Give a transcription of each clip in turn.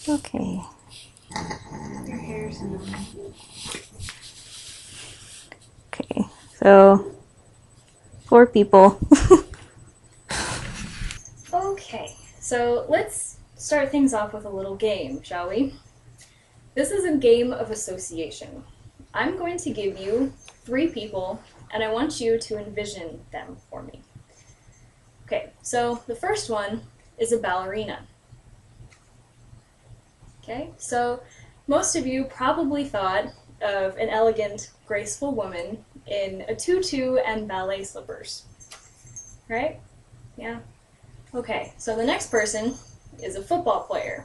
Okay. Your hair's annoying. Okay. So, 4 people. Okay, so let's start things off with a little game, shall we? This is a game of association. I'm going to give you 3 people, and I want you to envision them for me. Okay, so the first one is a ballerina. Okay, so most of you probably thought of an elegant, graceful woman in a tutu and ballet slippers, right? Yeah. Okay, so the next person is a football player.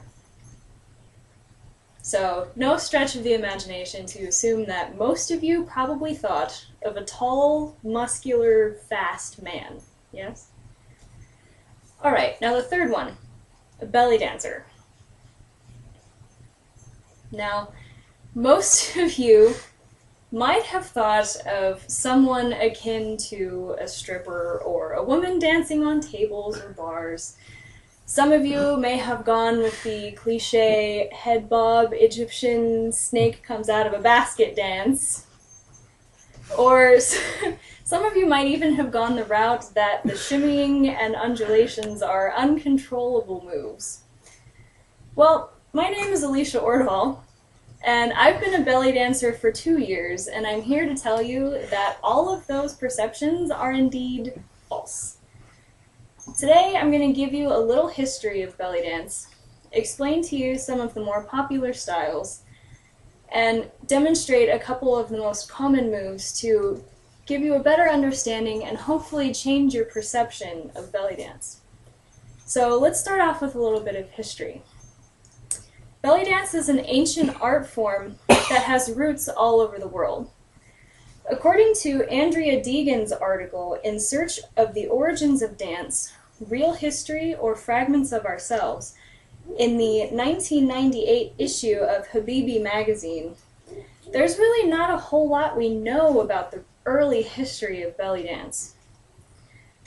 So, no stretch of the imagination to assume that most of you probably thought of a tall, muscular, fast man. Yes? Alright, now the third one, a belly dancer. Now, most of you might have thought of someone akin to a stripper or a woman dancing on tables or bars. Some of you may have gone with the cliche head bob Egyptian snake comes out of a basket dance. Or some of you might even have gone the route that the shimmying and undulations are uncontrollable moves. Well, my name is Alicia Ordval, and I've been a belly dancer for 2 years, and I'm here to tell you that all of those perceptions are indeed false. Today, I'm going to give you a little history of belly dance, explain to you some of the more popular styles, and demonstrate a couple of the most common moves to give you a better understanding and hopefully change your perception of belly dance. So let's start off with a little bit of history. Belly dance is an ancient art form that has roots all over the world. According to Andrea Deegan's article, In Search of the Origins of Dance, Real History or Fragments of Ourselves, in the 1998 issue of Habibi magazine, there's really not a whole lot we know about the early history of belly dance.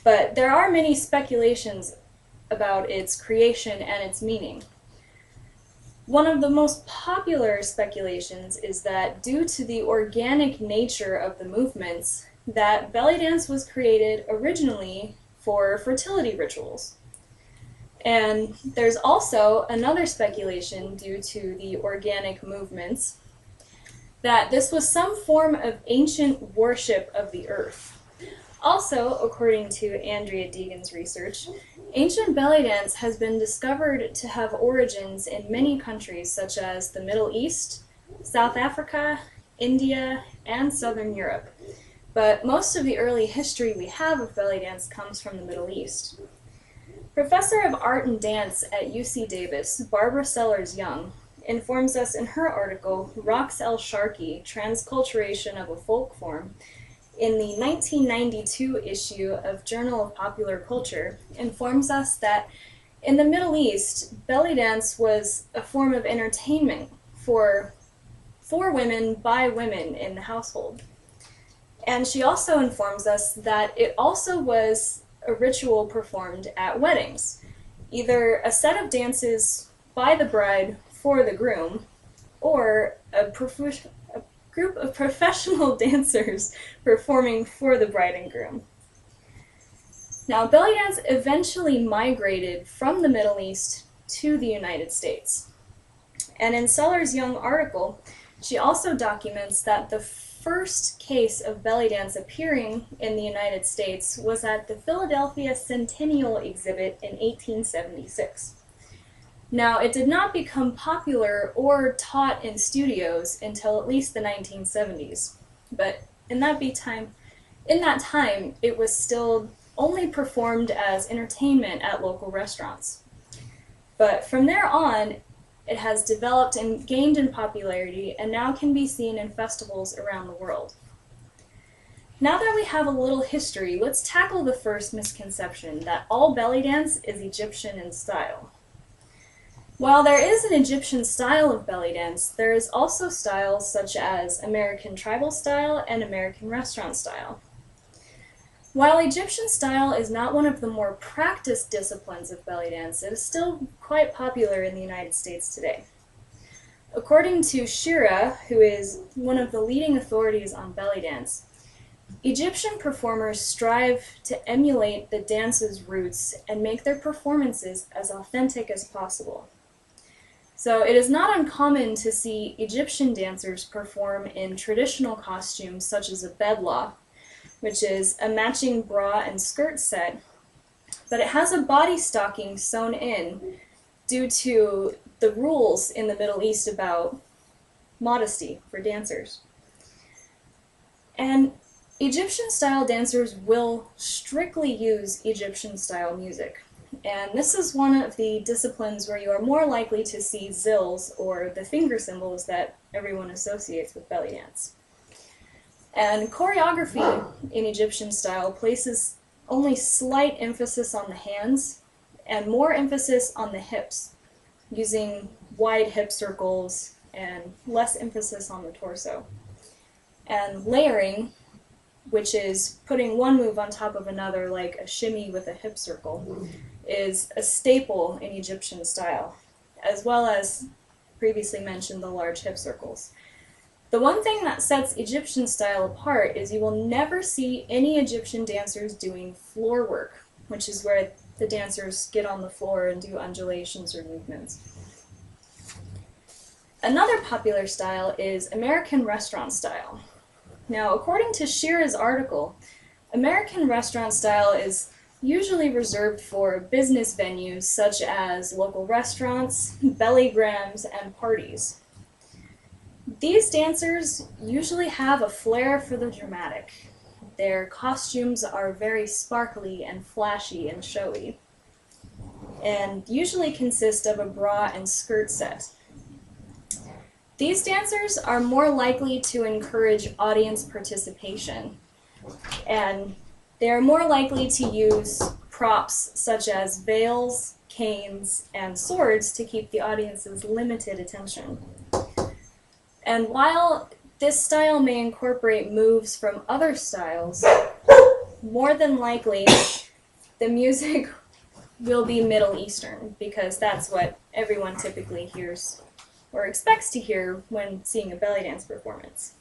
But there are many speculations about its creation and its meaning. One of the most popular speculations is that due to the organic nature of the movements, that belly dance was created originally for fertility rituals. And there's also another speculation due to the organic movements that this was some form of ancient worship of the earth. Also, according to Andrea Deegan's research, ancient belly dance has been discovered to have origins in many countries such as the Middle East, South Africa, India, and Southern Europe. But most of the early history we have of belly dance comes from the Middle East. Professor of Art and Dance at UC Davis, Barbara Sellers Young, informs us in her article, Rocks El Sharkey, Transculturation of a Folk Form, in the 1992 issue of Journal of Popular Culture, informs us that in the Middle East, belly dance was a form of entertainment for women by women in the household. And she also informs us that it also was a ritual performed at weddings, either a set of dances by the bride for the groom, or a group of professional dancers performing for the bride and groom. Now, belly dance eventually migrated from the Middle East to the United States. And in Sellers' Young article, she also documents that the first case of belly dance appearing in the United States was at the Philadelphia Centennial exhibit in 1876. Now, it did not become popular or taught in studios until at least the 1970s, but in that time, it was still only performed as entertainment at local restaurants. But from there on, it has developed and gained in popularity and now can be seen in festivals around the world. Now that we have a little history, let's tackle the first misconception that all belly dance is Egyptian in style. While there is an Egyptian style of belly dance, there is also styles such as American tribal style and American restaurant style. While Egyptian style is not one of the more practiced disciplines of belly dance, it is still quite popular in the United States today. According to Shira, who is one of the leading authorities on belly dance, Egyptian performers strive to emulate the dance's roots and make their performances as authentic as possible. So it is not uncommon to see Egyptian dancers perform in traditional costumes such as a bedlah, which is a matching bra and skirt set, but it has a body stocking sewn in due to the rules in the Middle East about modesty for dancers. And Egyptian-style dancers will strictly use Egyptian-style music. And this is one of the disciplines where you are more likely to see zills, or the finger symbols that everyone associates with belly dance. And choreography in Egyptian style places only slight emphasis on the hands and more emphasis on the hips, using wide hip circles and less emphasis on the torso. And layering, which is putting one move on top of another like a shimmy with a hip circle, is a staple in Egyptian style, as well as previously mentioned the large hip circles. The one thing that sets Egyptian style apart is you will never see any Egyptian dancers doing floor work, which is where the dancers get on the floor and do undulations or movements. Another popular style is American restaurant style. Now, according to Shira's article, American restaurant style is usually reserved for business venues such as local restaurants, bellygrams, and parties. These dancers usually have a flair for the dramatic. Their costumes are very sparkly and flashy and showy, and usually consist of a bra and skirt set. These dancers are more likely to encourage audience participation, and they are more likely to use props such as veils, canes, and swords to keep the audience's limited attention. And while this style may incorporate moves from other styles, more than likely the music will be Middle Eastern, because that's what everyone typically hears or expects to hear when seeing a belly dance performance.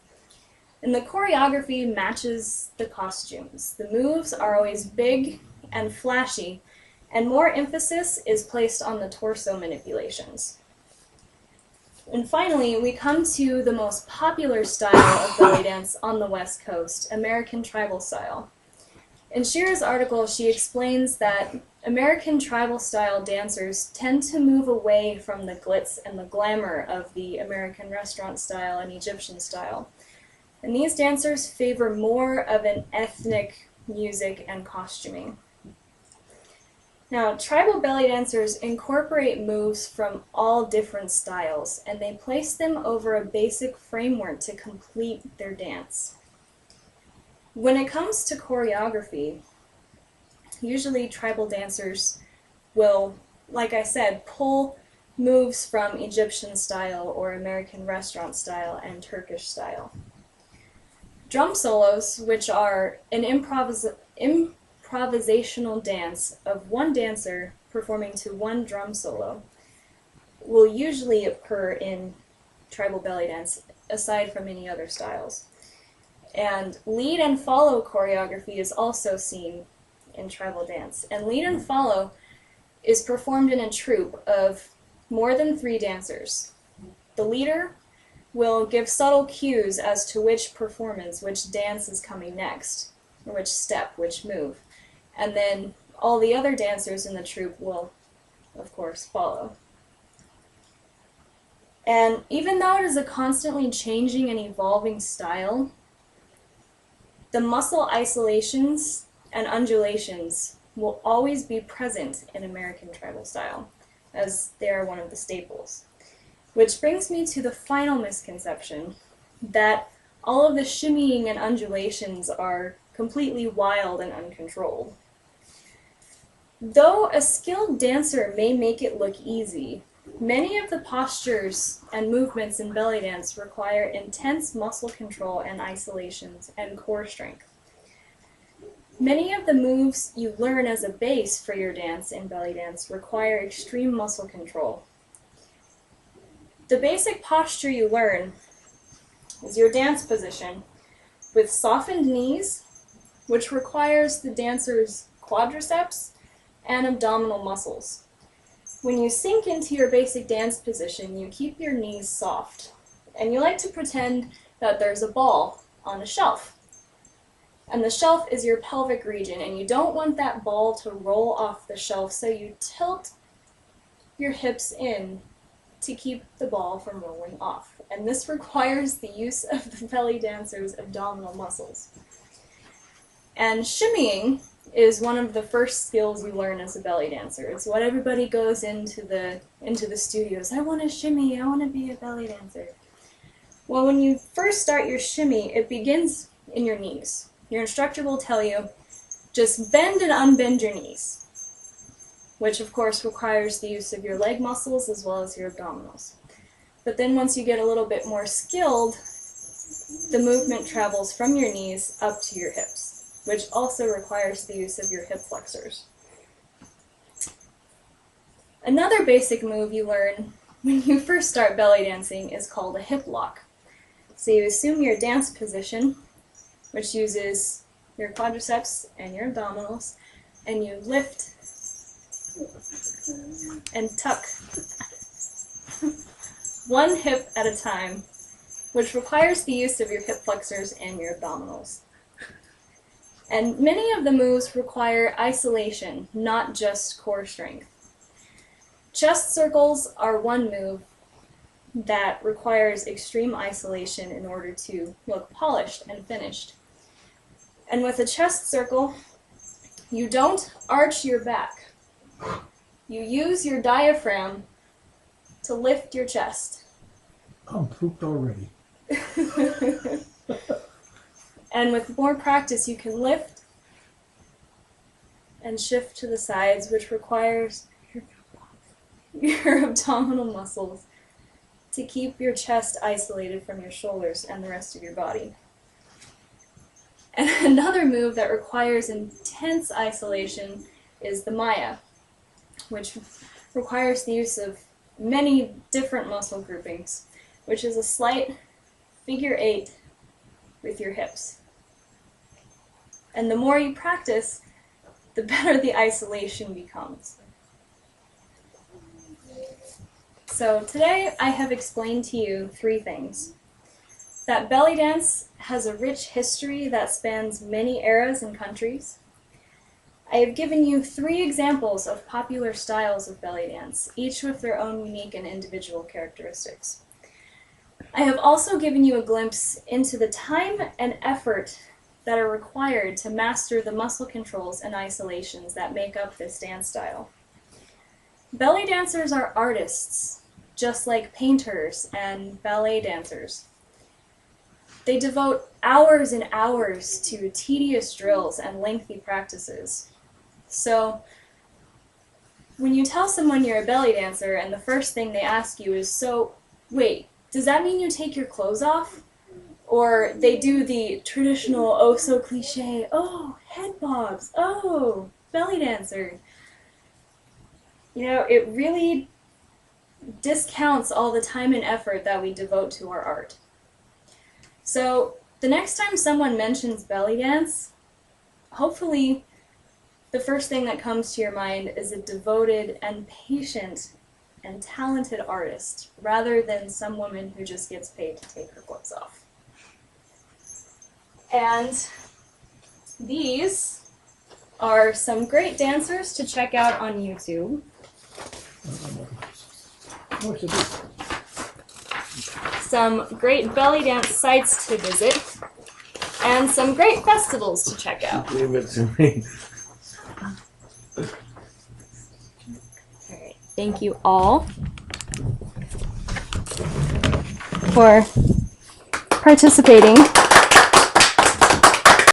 And the choreography matches the costumes. The moves are always big and flashy, and more emphasis is placed on the torso manipulations. And finally, we come to the most popular style of belly dance on the West Coast, American tribal style. In Shira's article, she explains that American tribal style dancers tend to move away from the glitz and the glamour of the American restaurant style and Egyptian style. And these dancers favor more of an ethnic music and costuming. Now, tribal belly dancers incorporate moves from all different styles, and they place them over a basic framework to complete their dance. When it comes to choreography, usually tribal dancers will, like I said, pull moves from Egyptian style or American restaurant style and Turkish style. Drum solos, which are an improvisational dance of one dancer performing to one drum solo, will usually occur in tribal belly dance, aside from any other styles. And lead and follow choreography is also seen in tribal dance. And lead and follow is performed in a troupe of more than 3 dancers. The leader will give subtle cues as to which performance, which dance is coming next, or which step, which move. And then all the other dancers in the troupe will, of course, follow. And even though it is a constantly changing and evolving style, the muscle isolations and undulations will always be present in American tribal style, as they are one of the staples. Which brings me to the final misconception, that all of the shimmying and undulations are completely wild and uncontrolled. Though a skilled dancer may make it look easy, many of the postures and movements in belly dance require intense muscle control and isolations and core strength. Many of the moves you learn as a base for your dance in belly dance require extreme muscle control. The basic posture you learn is your dance position with softened knees, which requires the dancer's quadriceps and abdominal muscles. When you sink into your basic dance position, you keep your knees soft, and you like to pretend that there's a ball on a shelf. And the shelf is your pelvic region, and you don't want that ball to roll off the shelf, so you tilt your hips in to keep the ball from rolling off. And this requires the use of the belly dancer's abdominal muscles. And shimmying is one of the first skills you learn as a belly dancer. It's what everybody goes into the studios. I want to shimmy, I want to be a belly dancer. Well, when you first start your shimmy, it begins in your knees. Your instructor will tell you, just bend and unbend your knees, which of course requires the use of your leg muscles as well as your abdominals. But then once you get a little bit more skilled, the movement travels from your knees up to your hips, which also requires the use of your hip flexors. Another basic move you learn when you first start belly dancing is called a hip lock. So you assume your dance position, which uses your quadriceps and your abdominals, and you lift and tuck one hip at a time, which requires the use of your hip flexors and your abdominals. And many of the moves require isolation, not just core strength. Chest circles are one move that requires extreme isolation in order to look polished and finished. And with a chest circle, you don't arch your back. You use your diaphragm to lift your chest. I'm pooped already. And with more practice, you can lift and shift to the sides, which requires your abdominal muscles to keep your chest isolated from your shoulders and the rest of your body. And another move that requires intense isolation is the Maya, which requires the use of many different muscle groupings, which is a slight figure 8 with your hips. And the more you practice, the better the isolation becomes. So today I have explained to you 3 things. That belly dance has a rich history that spans many eras and countries. I have given you 3 examples of popular styles of belly dance, each with their own unique and individual characteristics. I have also given you a glimpse into the time and effort that are required to master the muscle controls and isolations that make up this dance style. Belly dancers are artists, just like painters and ballet dancers. They devote hours and hours to tedious drills and lengthy practices. So, when you tell someone you're a belly dancer and the first thing they ask you is, so, wait, does that mean you take your clothes off? Or they do the traditional, oh so cliche, oh, head bobs, oh, belly dancer. You know, it really discounts all the time and effort that we devote to our art. So, the next time someone mentions belly dance, hopefully the first thing that comes to your mind is a devoted and patient and talented artist, rather than some woman who just gets paid to take her clothes off. And these are some great dancers to check out on YouTube. Some great belly dance sites to visit, and some great festivals to check out. Leave it to me. Alright, thank you all for participating